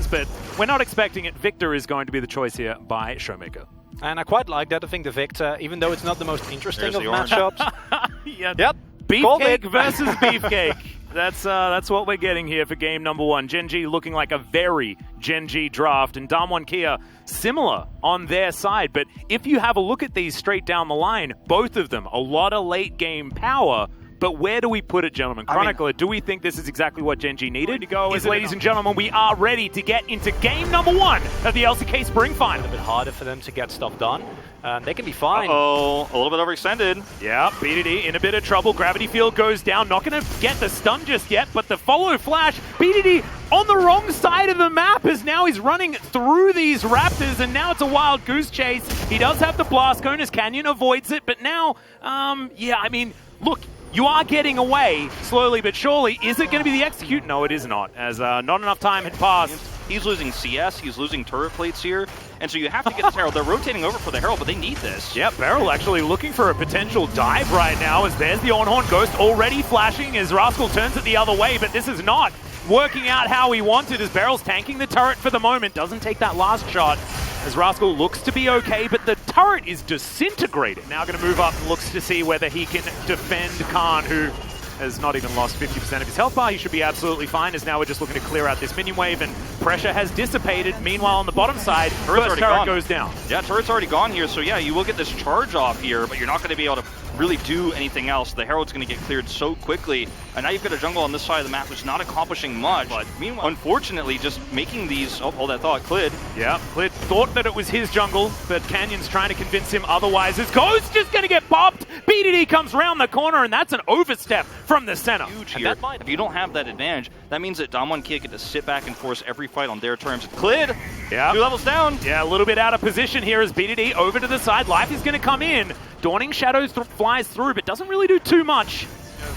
chance, but we're not expecting it. Victor is going to be the choice here by Showmaker. And I quite like that. I think the Victor, even though it's not the most interesting of orange. matchups. Yep. Beefcake versus Beefcake. That's what we're getting here for game number one. Gen G looking like a very Gen G draft, and Damwon Kia similar on their side. But if you have a look at these straight down the line, both of them, a lot of late game power. But where do we put it, gentlemen? Chronicler, do we think this is exactly what Gen G needed? To go, ladies and gentlemen, we are ready to get into game number one of the LCK Spring Final. A bit harder for them to get stuff done. They can be fine. Uh-oh, a little bit overextended. Yeah, BDD in a bit of trouble. Gravity Field goes down. Not going to get the stun just yet, but the follow flash. BDD on the wrong side of the map as now he's running through these Raptors, and now it's a wild goose chase. He does have the blast cone as Canyon avoids it, but now, yeah, I mean, look, you are getting away slowly but surely. Is it going to be the execute? No, it is not, as not enough time had passed. He's losing CS, he's losing turret plates here, and so you have to get this Herald. They're rotating over for the Herald, but they need this. Yeah, Beryl actually looking for a potential dive right now, as there's the on-horn Ghost already flashing as Rascal turns it the other way, but this is not working out how he wanted, as Beryl's tanking the turret for the moment. Doesn't take that last shot, as Rascal looks to be okay, but the turret is disintegrated. Now going to move up, looks to see whether he can defend Khan, who has not even lost 50% of his health bar. He should be absolutely fine, as now we're just looking to clear out this minion wave, and pressure has dissipated. Meanwhile, on the bottom side, first turret goes down. Yeah, turret's already gone here, so yeah, you will get this charge off here, but you're not going to be able to really do anything else. The Herald's going to get cleared so quickly, and now you've got a jungle on this side of the map which is not accomplishing much. But meanwhile, unfortunately, just making these... Oh, hold that thought. Clid. Yeah, Clid thought that it was his jungle, but Canyon's trying to convince him otherwise. His Ghost just going to get popped. BDD comes around the corner, and that's an overstep from the center. Huge here. If you don't have that advantage, that means that Damwon Kia get to sit back and force every fight on their terms. Clid, 2 levels down. Yeah, a little bit out of position here as BDD over to the side. Life is going to come in. Dawning Shadows flies through, but doesn't really do too much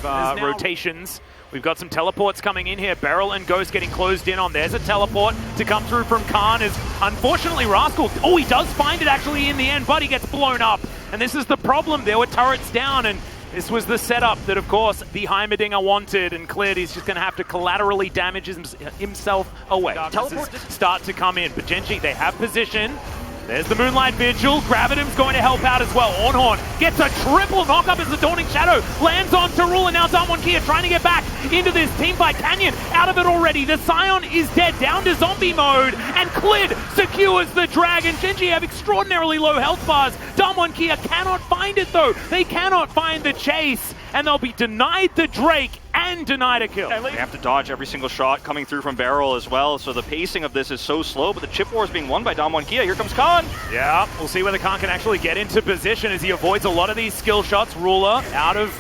of rotations. We've got some teleports coming in here. Beryl and Ghost getting closed in on. There's a teleport to come through from Khan, as unfortunately Rascal, oh, he does find it actually in the end, but he gets blown up. And this is the problem. There were turrets down, and this was the setup that, of course, the Heimerdinger wanted, and cleared. He's just going to have to collaterally damage himself away. Teleports start to come in, but Gen G, they have position. There's the Moonlight Vigil. Gravitum's going to help out as well. Ornhorn gets a triple knockup as the Dawning Shadow lands on Tarul, and now Damwon Kia trying to get back into this team fight. Canyon out of it already. The Scion is dead, down to zombie mode, and Clid secures the Dragon. Gen G have extraordinarily low health bars. Damwon Kia cannot find it though. They cannot find the chase, and they'll be denied the Drake and denied a kill. They have to dodge every single shot coming through from Beryl as well, so the pacing of this is so slow, but the chip war is being won by Damwon Kia. Here comes Khan. Yeah, we'll see whether Khan can actually get into position as he avoids a lot of these skill shots. Ruler out of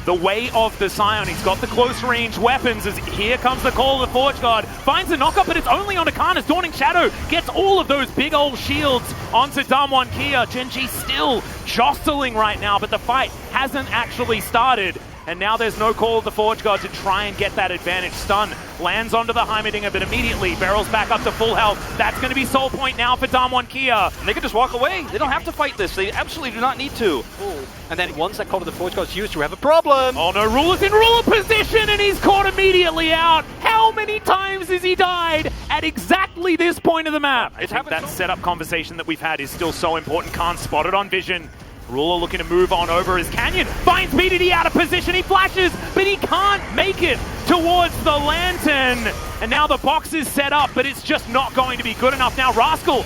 the way of the Scion. He's got the close range weapons as here comes the call of the Forge Guard. Finds the knockup, but it's only onto Khan as Dawning Shadow gets all of those big old shields onto Damwon Kia. Gen G still jostling right now, but the fight hasn't actually started. And now there's no call of the Forge Guard to try and get that advantage. Stun lands onto the Heimerdinger, but immediately Beryl's back up to full health. That's going to be soul point now for Damwon Kia. And they can just walk away. They don't have to fight this. They absolutely do not need to. Ooh. And then once that call of the Forge Guard is used, you have a problem. Oh no, Ruler's in Ruler position, and he's caught immediately out. How many times has he died at exactly this point of the map? I think that setup conversation that we've had is still so important. Can't spot it on Vision. Ruler looking to move on over as Canyon finds BDD out of position. He flashes, but he can't make it towards the lantern. And now the box is set up, but it's just not going to be good enough. Now Rascal,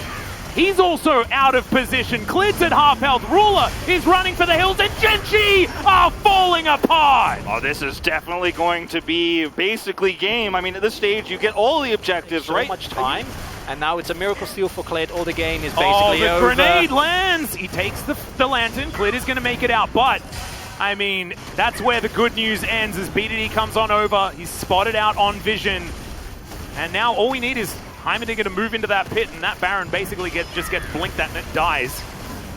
he's also out of position. Clid's at half health. Ruler is running for the hills, and Gen G are falling apart. Oh, this is definitely going to be basically game. I mean, at this stage, you get all the objectives, right? So much time. And now it's a miracle steal for Clid. All the game is basically over. Grenade lands! He takes the lantern. Clid is going to make it out, but I mean, that's where the good news ends as BDD comes on over. He's spotted out on Vision. And now all we need is Heimerdinger to move into that pit, and that Baron basically just gets blinked at and it dies.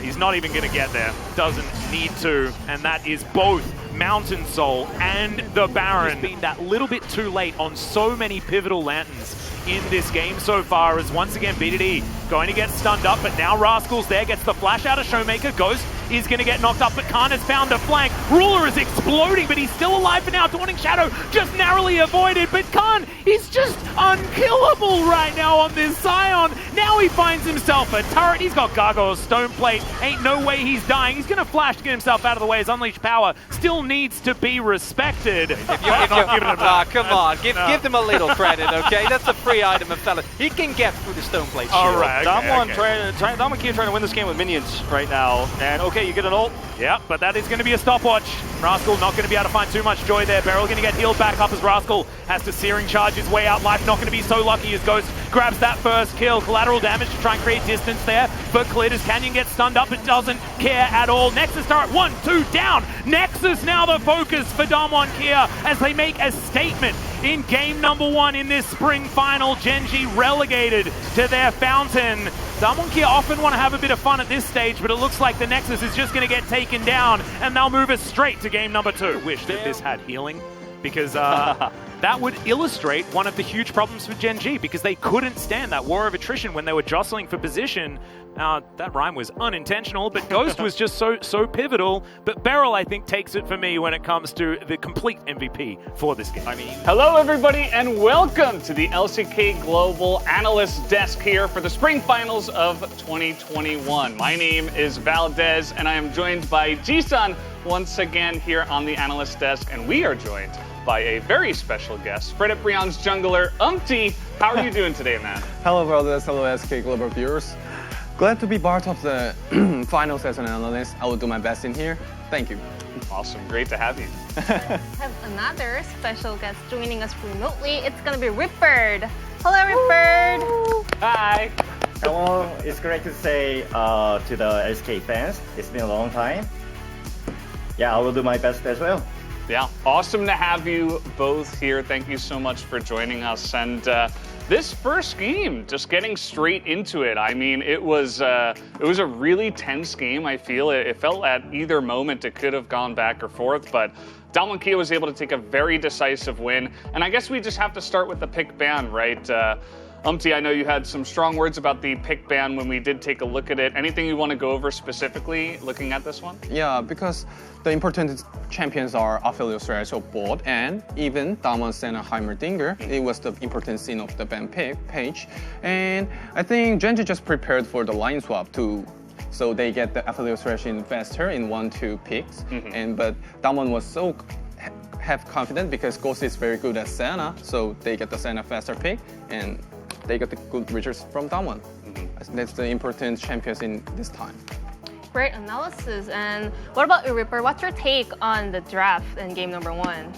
He's not even going to get there. Doesn't need to. And that is both Mountain Soul and the Baron. He's been that little bit too late on so many pivotal lanterns in this game so far, as once again BDD going to get stunned up, but now Rascal's there, gets the flash out of Showmaker. Ghost is going to get knocked up, but Khan has found a flank. Ruler is exploding, but he's still alive for now. Dawning Shadow just narrowly avoided, but Khan is just unkillable right now on this Scion. Now he finds himself a turret. He's got Gargoyle's Stone Plate. Ain't no way he's dying. He's going to flash to get himself out of the way. His Unleashed Power still needs to be respected. Come on, give them a little credit, okay? That's a free item, fella. He can get through the Stone Plate shield. All right, Damwon trying to win this game with minions right now. And okay, you get an ult. Yep, but that is going to be a stopwatch. Rascal not going to be able to find too much joy there. Beryl going to get healed back up as Rascal has to Searing Charge his way out. Life not going to be so lucky as Ghost grabs that first kill. Collateral damage to try and create distance there. But Clit as Canyon gets stunned up, it doesn't care at all. Nexus turret, 1, 2, down. Nexus now the focus for Damwon Kia as they make a statement in game number 1 in this spring final. Genji relegated to their fountain. Damwon Kia often want to have a bit of fun at this stage, but it looks like the Nexus is just going to get taken down, and they'll move us straight to game number 2. I wish that this had healing, because that would illustrate one of the huge problems for Gen G, because they couldn't stand that war of attrition when they were jostling for position. That rhyme was unintentional, but Ghost was just so pivotal. But Beryl, I think, takes it for me when it comes to the complete MVP for this game. Hello, everybody, and welcome to the LCK Global Analyst Desk here for the Spring Finals of 2021. My name is Valdez, and I am joined by Jisun once again here on the Analyst Desk, and we are joined by a very special guest, Reddit Brion's jungler, Umpty. How are you doing today, man? Hello, brothers. Hello, SK Global viewers. Glad to be part of the finals as an analyst. I will do my best in here. Thank you. Awesome. Great to have you. Have another special guest joining us remotely. It's going to be Ripbird. Hello, Ripbird. Hi. Hello. It's great to say to the LCK fans, it's been a long time. Yeah, I will do my best as well. Yeah, awesome to have you both here. Thank you so much for joining us. And this first game, just getting straight into it. I mean, it was a really tense game. I feel it felt at either moment it could have gone back or forth, but Damwon Kia was able to take a very decisive win. And I guess we just have to start with the pick ban, right? Umpty, I know you had some strong words about the pick ban when we did take a look at it. Anything you want to go over specifically looking at this one? Yeah, because the important champions are Aphelios Rachel Bot and even Damwon Senna Heimerdinger. It was the important scene of the ban page. And I think Genji just prepared for the line swap too. So they get the Aphelios Rachel faster in 1-2 picks. But Damwon was so have confident because Ghost is very good at Senna. So they get the Senna faster pick and they got the good results from Damwon. That's the important champions in this time. Great analysis. And what about you, Ripper? What's your take on the draft in game number 1?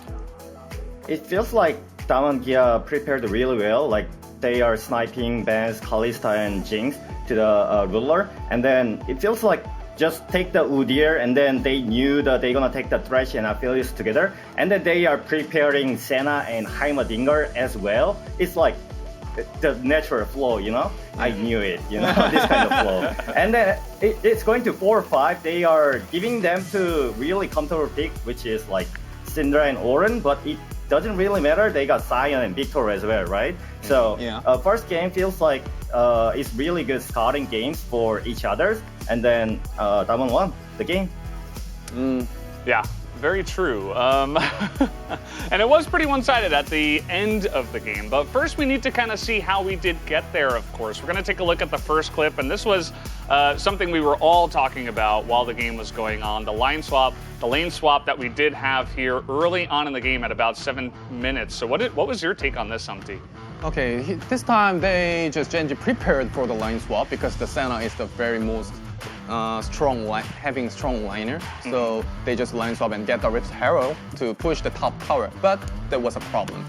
It feels like Damwon Kia prepared really well. Like they are sniping Benz, Kalista, and Jinx to the ruler. And then it feels like just take the Udyr, and then they knew that they're gonna take the Thresh and Aphelios together. And then they are preparing Senna and Heimerdinger as well. It's like the natural flow, you know? I knew it, you know, this kind of flow. And then it's going to 4 or 5. They are giving them to really comfortable pick, which is like Syndra and Oren, but it doesn't really matter. They got Sion and Victor as well, right? So first game feels like it's really good scouting games for each other. And then Damwon won the game. Yeah. Very true. And it was pretty one-sided at the end of the game. But first, we need to kind of see how we did get there, of course. We're going to take a look at the first clip. And this was something we were all talking about while the game was going on. The lane swap that we did have here early on in the game at about 7 minutes. So what was your take on this, Umpty? Okay, this time Genji prepared for the line swap because the Senna is the very most strong liner. So they just line swap and get the Rift Herald to push the top tower. But there was a problem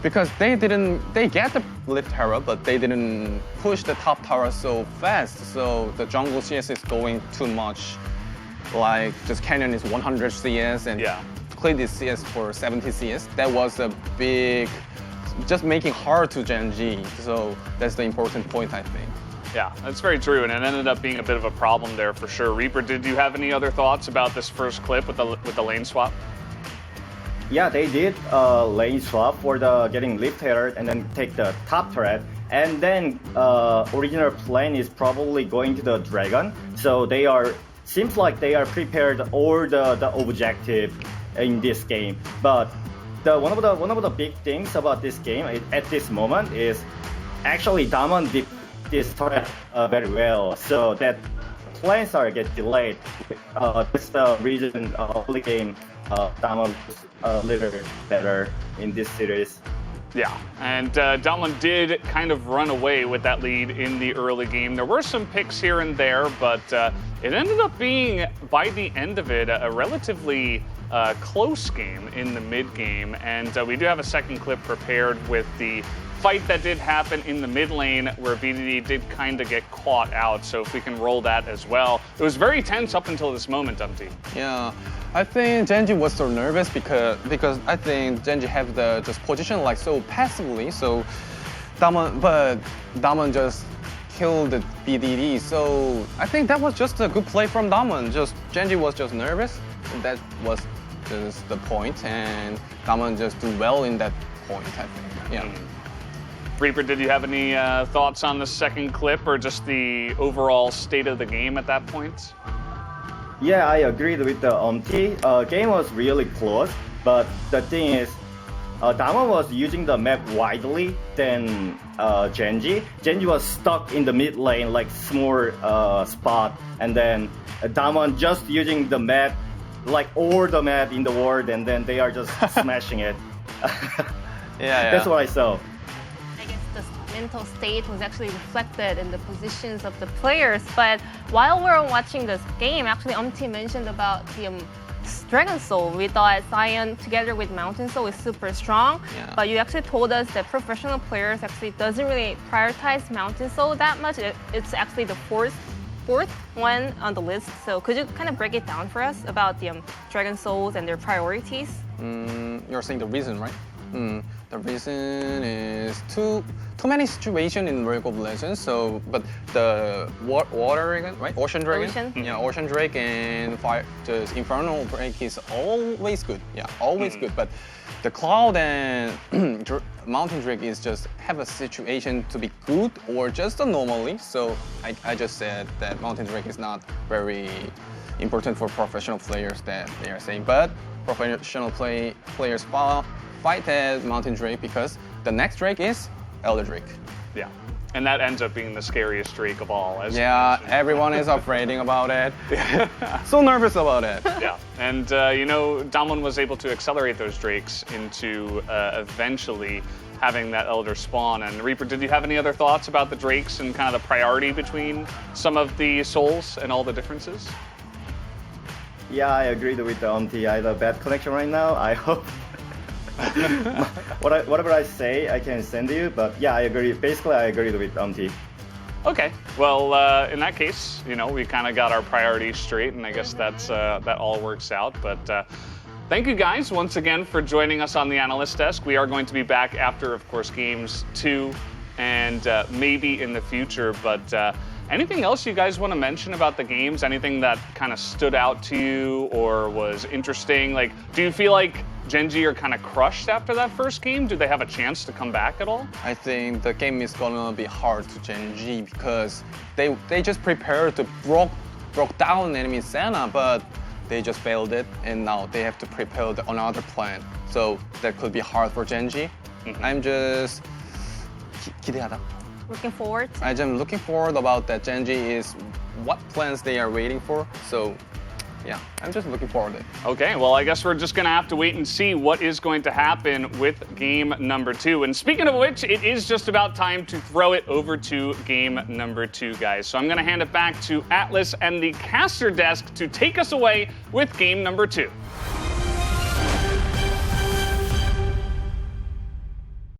because they get the Rift Herald, but they didn't push the top tower so fast. So the jungle CS is going too much. Like just Canyon is 100 CS and Clit is CS for 70 CS. That was a big, just making hard to Genji. So that's the important point, I think. Yeah, that's very true, and it ended up being a bit of a problem there for sure. Reaper, did you have any other thoughts about this first clip with the lane swap? Yeah, they did lane swap for the getting lift turret and then take the top turret. And then original plan is probably going to the dragon. So seems like they are prepared all the objective in this game. But one of the big things about this game at this moment is actually Damon did this turret very well, so that plans are get delayed. That's the reason early game Damon was a little better in this series. Yeah, and Damon did kind of run away with that lead in the early game. There were some picks here and there, but it ended up being, by the end of it, a relatively close game in the mid game. And we do have a second clip prepared with the fight that did happen in the mid lane where BDD did kind of get caught out. So if we can roll that as well. It was very tense up until this moment, Dumpty. Yeah, I think Genji was so nervous because I think Genji have the just position like so passively. So Damon just killed the BDD. So I think that was just a good play from Damon. Just Genji was just nervous. That was just the point, and Damon just do well in that point, I think. Yeah. Reaper, did you have any thoughts on the second clip or just the overall state of the game at that point? Yeah, I agreed with the T. Game was really close, but the thing is, Damon was using the map widely than Genji. Genji was stuck in the mid lane, like small spot, and then Damon just using the map, like all the map in the world, and then they are just smashing it. Yeah. That's what I saw. I guess the mental state was actually reflected in the positions of the players. But while we were watching this game, actually, T mentioned about the Dragon Soul. We thought Sion together with Mountain Soul is super strong, but you actually told us that professional players actually doesn't really prioritize Mountain Soul that much. It's actually the fourth one on the list. So could you kind of break it down for us about the Dragon Souls and their priorities? You're saying the reason, right? The reason is too many situations in League of Legends. So, but the water dragon, right? Ocean dragon. Yeah, Ocean Drake and fire, just Infernal Drake is always good. Yeah, always good. But the Cloud and Mountain Drake is just have a situation to be good or just normally. So I just said that Mountain Drake is not very important for professional players that they are saying, but professional players fight that Mountain Drake because the next Drake is Elder Drake. Yeah, and that ends up being the scariest Drake of all. As everyone is afraid about it. So nervous about it. Yeah, and Damon was able to accelerate those Drakes into eventually having that Elder spawn. And Reaper, did you have any other thoughts about the Drakes and kind of the priority between some of the souls and all the differences? Yeah, I agreed with the T. I have a bad connection right now. I hope whatever I say, I can send you. But yeah, I agree. Basically, I agree with T. Okay. Well, in that case, we kind of got our priorities straight, and I guess that all works out. But thank you guys once again for joining us on the Analyst Desk. We are going to be back after, of course, Games 2 and maybe in the future. But anything else you guys want to mention about the games? Anything that kind of stood out to you or was interesting? Like, do you feel like Genji are kind of crushed after that first game? Do they have a chance to come back at all? I think the game is gonna be hard to Genji because they just prepared to broke down enemy Senna, but they just failed it, and now they have to prepare another plan. So that could be hard for Genji. I'm just 기대하다. Looking forward. I'm looking forward about that. Genji is what plans they are waiting for. So yeah, I'm just looking forward to it. Okay, well, I guess we're just going to have to wait and see what is going to happen with game number 2. And speaking of which, it is just about time to throw it over to game number 2, guys. So I'm going to hand it back to Atlas and the caster desk to take us away with game number 2.